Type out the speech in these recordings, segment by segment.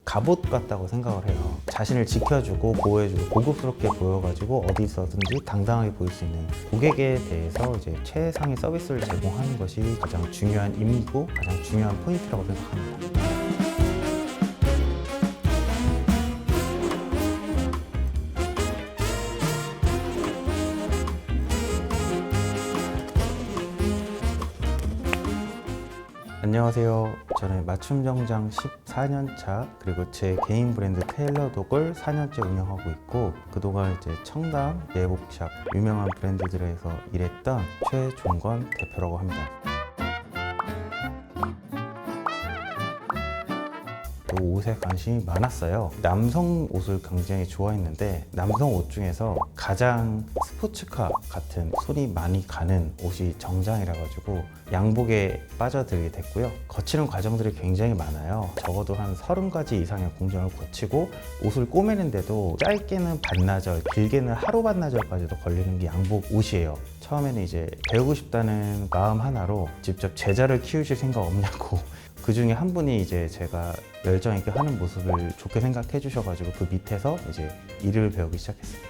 갑옷 같다고 생각을 해요. 자신을 지켜주고 보호해주고 고급스럽게 보여가지고 어디 있어든지 당당하게 보일 수 있는 고객에 대해서 이제 최상의 서비스를 제공하는 것이 가장 중요한 임무고 가장 중요한 포인트라고 생각합니다. 안녕하세요. 저는 맞춤 정장 14년 차 그리고 제 개인 브랜드 테일러독을 4년째 운영하고 있고 그동안 이제 청담, 예복샵 유명한 브랜드들에서 일했던 최종건 대표라고 합니다. 옷에 관심이 많았어요. 남성 옷을 굉장히 좋아했는데 남성 옷 중에서 가장 스포츠카 같은 손이 많이 가는 옷이 정장이라 가지고 양복에 빠져들게 됐고요. 거치는 과정들이 굉장히 많아요. 적어도 한 30가지 이상의 공정을 거치고 옷을 꼬매는데도 짧게는 반나절, 길게는 하루 반나절까지도 걸리는 게 양복 옷이에요. 처음에는 이제 배우고 싶다는 마음 하나로 직접 제자를 키우실 생각 없냐고 그 중에 한 분이 이제 제가 열정 있게 하는 모습을 좋게 생각해 주셔가지고 그 밑에서 이제 일을 배우기 시작했습니다.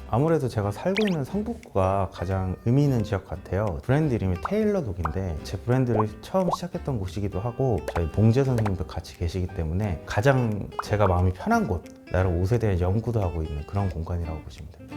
아무래도 제가 살고 있는 성북구가 가장 의미 있는 지역 같아요. 브랜드 이름이 테일러독인데 제 브랜드를 처음 시작했던 곳이기도 하고 저희 봉재 선생님도 같이 계시기 때문에 가장 제가 마음이 편한 곳, 나름 옷에 대한 연구도 하고 있는 그런 공간이라고 보시면 됩니다.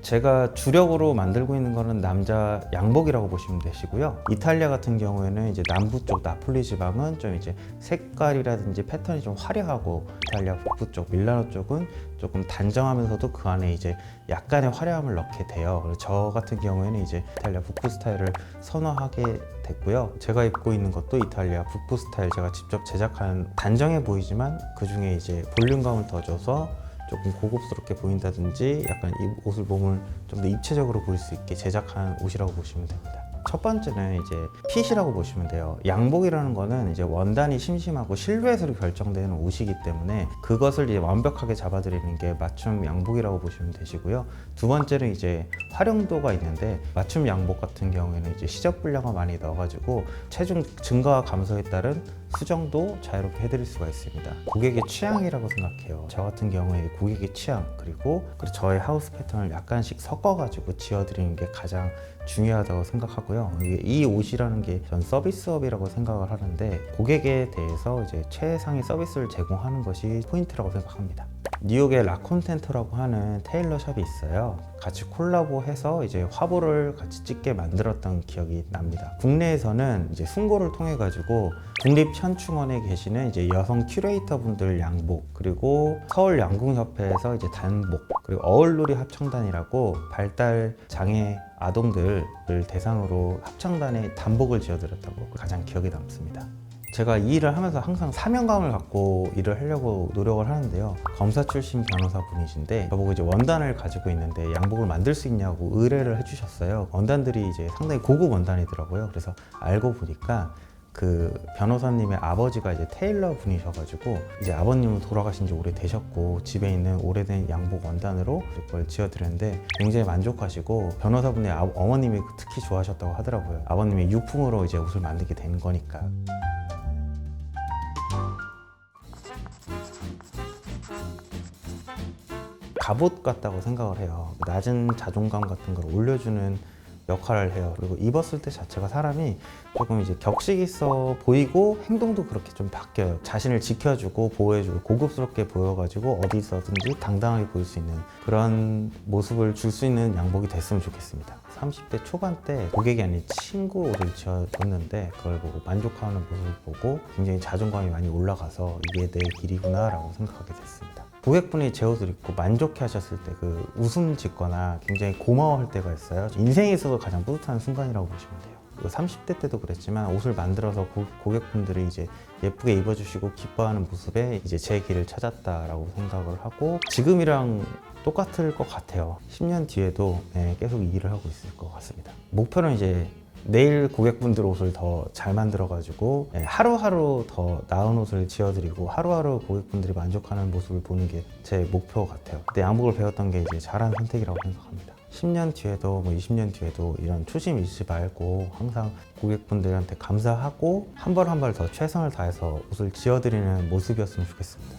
제가 주력으로 만들고 있는 거는 남자 양복이라고 보시면 되시고요. 이탈리아 같은 경우에는 이제 남부 쪽 나폴리 지방은 좀 이제 색깔이라든지 패턴이 좀 화려하고 이탈리아 북부 쪽 밀라노 쪽은 조금 단정하면서도 그 안에 이제 약간의 화려함을 넣게 돼요. 그래서 저 같은 경우에는 이제 이탈리아 북부 스타일을 선호하게 됐고요. 제가 입고 있는 것도 이탈리아 북부 스타일 제가 직접 제작한 단정해 보이지만 그 중에 이제 볼륨감을 더 줘서 조금 고급스럽게 보인다든지 약간 이 옷을 몸을 좀 더 입체적으로 보일 수 있게 제작한 옷이라고 보시면 됩니다. 첫 번째는 이제 핏이라고 보시면 돼요. 양복이라는 거는 이제 원단이 심심하고 실루엣으로 결정되는 옷이기 때문에 그것을 이제 완벽하게 잡아드리는 게 맞춤 양복이라고 보시면 되시고요. 두 번째는 이제 활용도가 있는데 맞춤 양복 같은 경우에는 이제 시접 분량을 많이 넣어가지고 체중 증가와 감소에 따른 수정도 자유롭게 해드릴 수가 있습니다. 고객의 취향이라고 생각해요. 저 같은 경우에 고객의 취향 그리고 저의 하우스 패턴을 약간씩 섞어가지고 지어드리는 게 가장 중요하다고 생각하고요. 이 옷이라는 게 전 서비스업이라고 생각을 하는데 고객에 대해서 이제 최상의 서비스를 제공하는 것이 포인트라고 생각합니다. 뉴욕에 라콘텐트라고 하는 테일러 샵이 있어요. 같이 콜라보해서 이제 화보를 같이 찍게 만들었던 기억이 납니다. 국내에서는 이제 순고를 통해 가지고 국립현충원에 계시는 이제 여성 큐레이터 분들 양복 그리고 서울 양궁협회에서 이제 단복 그리고 어울놀이 합창단이라고 발달 장애 아동들을 대상으로 합창단의 단복을 지어드렸다고 가장 기억에 남습니다. 제가 이 일을 하면서 항상 사명감을 갖고 일을 하려고 노력을 하는데요. 검사 출신 변호사분이신데 저보고 이제 원단을 가지고 있는데 양복을 만들 수 있냐고 의뢰를 해주셨어요. 원단들이 이제 상당히 고급 원단이더라고요. 그래서 알고 보니까 그 변호사님의 아버지가 이제 테일러 분이셔가지고 이제 아버님은 돌아가신 지 오래되셨고 집에 있는 오래된 양복 원단으로 그걸 지어드렸는데 굉장히 만족하시고 변호사분의 어머님이 특히 좋아하셨다고 하더라고요. 아버님의 유품으로 이제 옷을 만들게 된 거니까. 갑옷 같다고 생각을 해요. 낮은 자존감 같은 걸 올려주는 역할을 해요. 그리고 입었을 때 자체가 사람이 조금 이제 격식 있어 보이고 행동도 그렇게 좀 바뀌어요. 자신을 지켜주고 보호해주고 고급스럽게 보여가지고 어디 있어든지 당당하게 보일 수 있는 그런 모습을 줄 수 있는 양복이 됐으면 좋겠습니다. 30대 초반 때 고객이 아닌 친구 옷을 지어줬는데 그걸 보고 만족하는 모습을 보고 굉장히 자존감이 많이 올라가서 이게 내 길이구나 라고 생각하게 됐습니다. 고객분이 제 옷을 입고 만족해 하셨을 때 그 웃음 짓거나 굉장히 고마워할 때가 있어요. 인생에서도 가장 뿌듯한 순간이라고 보시면 돼요. 30대 때도 그랬지만 옷을 만들어서 고객분들이 이제 예쁘게 입어주시고 기뻐하는 모습에 이제 제 길을 찾았다라고 생각을 하고 지금이랑 똑같을 것 같아요. 10년 뒤에도 계속 이 일을 하고 있을 것 같습니다. 목표는 이제 내일 고객분들 옷을 더 잘 만들어가지고 하루하루 더 나은 옷을 지어드리고 하루하루 고객분들이 만족하는 모습을 보는 게 제 목표 같아요. 그때 양복을 배웠던 게 이제 잘한 선택이라고 생각합니다. 10년 뒤에도 20년 뒤에도 이런 초심 잃지 말고 항상 고객분들한테 감사하고 한 발 한 발 더 최선을 다해서 옷을 지어드리는 모습이었으면 좋겠습니다.